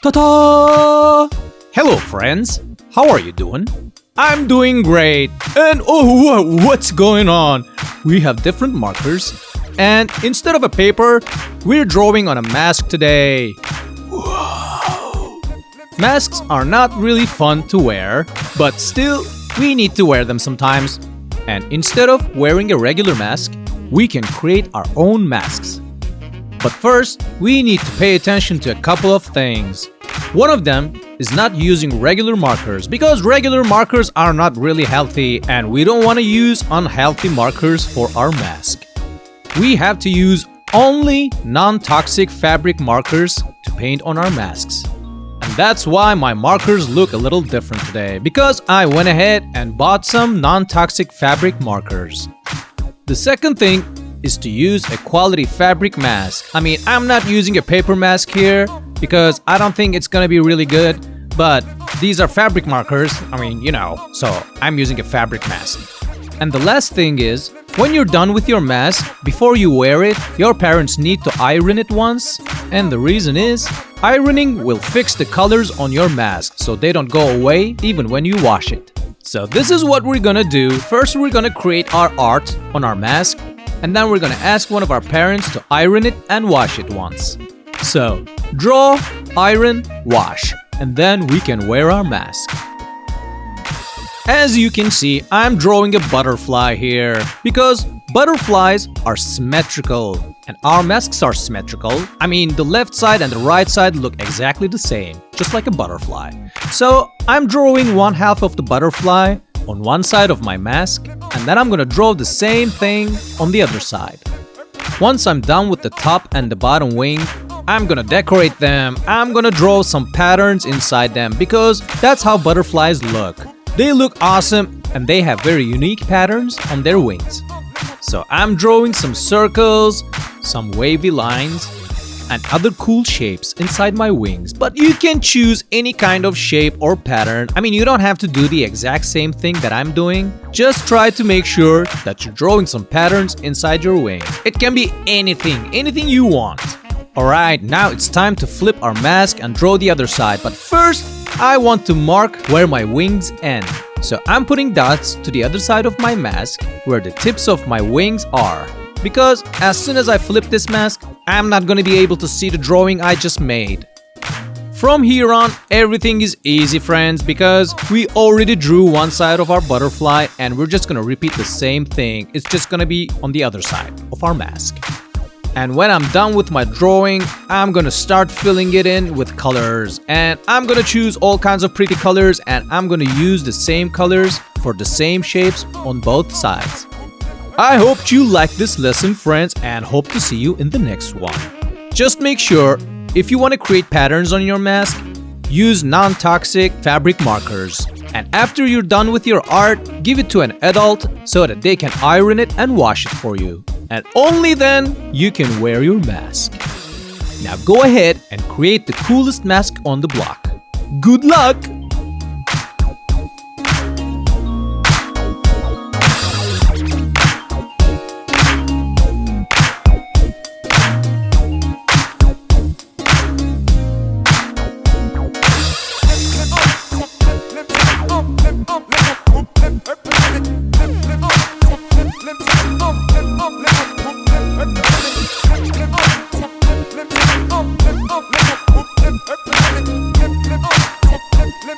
Ta-da! Hello friends, how are you doing? I'm doing great. And what's going on? We have different markers and instead of a paper, we're drawing on a mask today. Wow. Masks are not really fun to wear, but still, we need to wear them sometimes. And instead of wearing a regular mask, we can create our own masks. But first, we need to pay attention to a couple of things. One of them is not using regular markers because regular markers are not really healthy and we don't want to use unhealthy markers for our mask. We have to use only non-toxic fabric markers to paint on our masks. And that's why my markers look a little different today because I went ahead and bought some non-toxic fabric markers. The second thing is to use a quality fabric mask. I'm not using a paper mask here because I don't think it's gonna be really good, but these are fabric markers, so I'm using a fabric mask. And the last thing is, when you're done with your mask, before you wear it, your parents need to iron it once. And the reason is, ironing will fix the colors on your mask so they don't go away even when you wash it. So this is what we're gonna do. First, we're gonna create our art on our mask, and then we're gonna ask one of our parents to iron it and wash it once. So, draw, iron, wash, and then we can wear our mask. As you can see, I'm drawing a butterfly here because butterflies are symmetrical and our masks are symmetrical. The left side and the right side look exactly the same, just like a butterfly. So, I'm drawing one half of the butterfly on one side of my mask, and then I'm gonna draw the same thing on the other side. Once I'm done with the top and the bottom wing, I'm gonna decorate them. I'm gonna draw some patterns inside them because that's how butterflies look. They look awesome and they have very unique patterns on their wings. So I'm drawing some circles, some wavy lines, and other cool shapes inside my wings. But you can choose any kind of shape or pattern. You don't have to do the exact same thing that I'm doing. Just try to make sure that you're drawing some patterns inside your wings. It can be anything you want. Alright, now it's time to flip our mask and draw the other side. But first, I want to mark where my wings end. So I'm putting dots to the other side of my mask where the tips of my wings are. Because as soon as I flip this mask, I'm not going to be able to see the drawing I just made. From here on, everything is easy, friends, because we already drew one side of our butterfly and we're just going to repeat the same thing. It's just going to be on the other side of our mask. And when I'm done with my drawing, I'm gonna start filling it in with colors. And I'm gonna choose all kinds of pretty colors and I'm gonna use the same colors for the same shapes on both sides. I hope you liked this lesson, friends, and hope to see you in the next one. Just make sure, if you want to create patterns on your mask, use non-toxic fabric markers. And after you're done with your art, give it to an adult so that they can iron it and wash it for you. And only then you can wear your mask. Now go ahead and create the coolest mask on the block. Good luck! Flip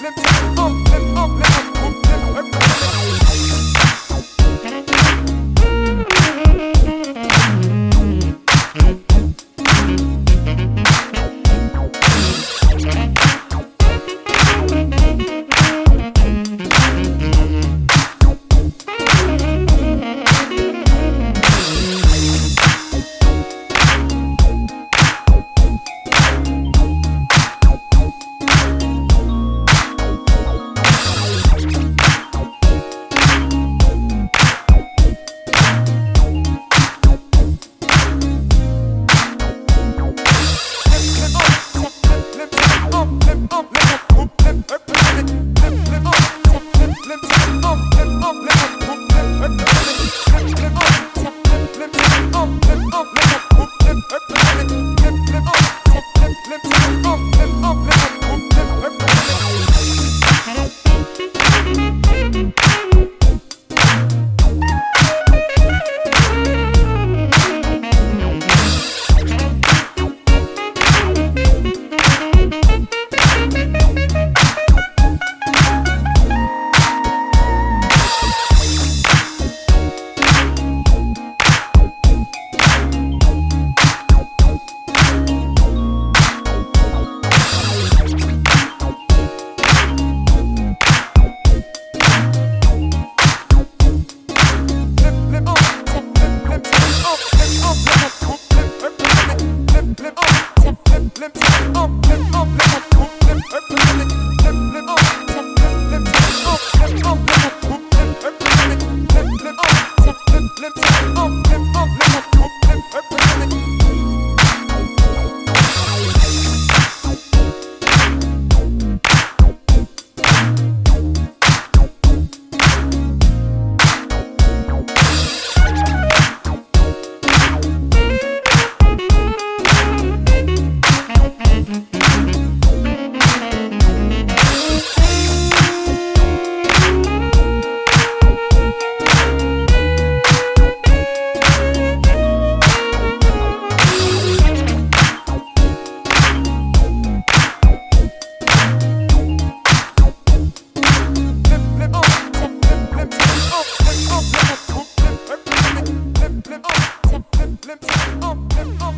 Flip, flip, flip, flip, flip, flip, flip, flip, flip, flip, flip, flip,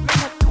flip,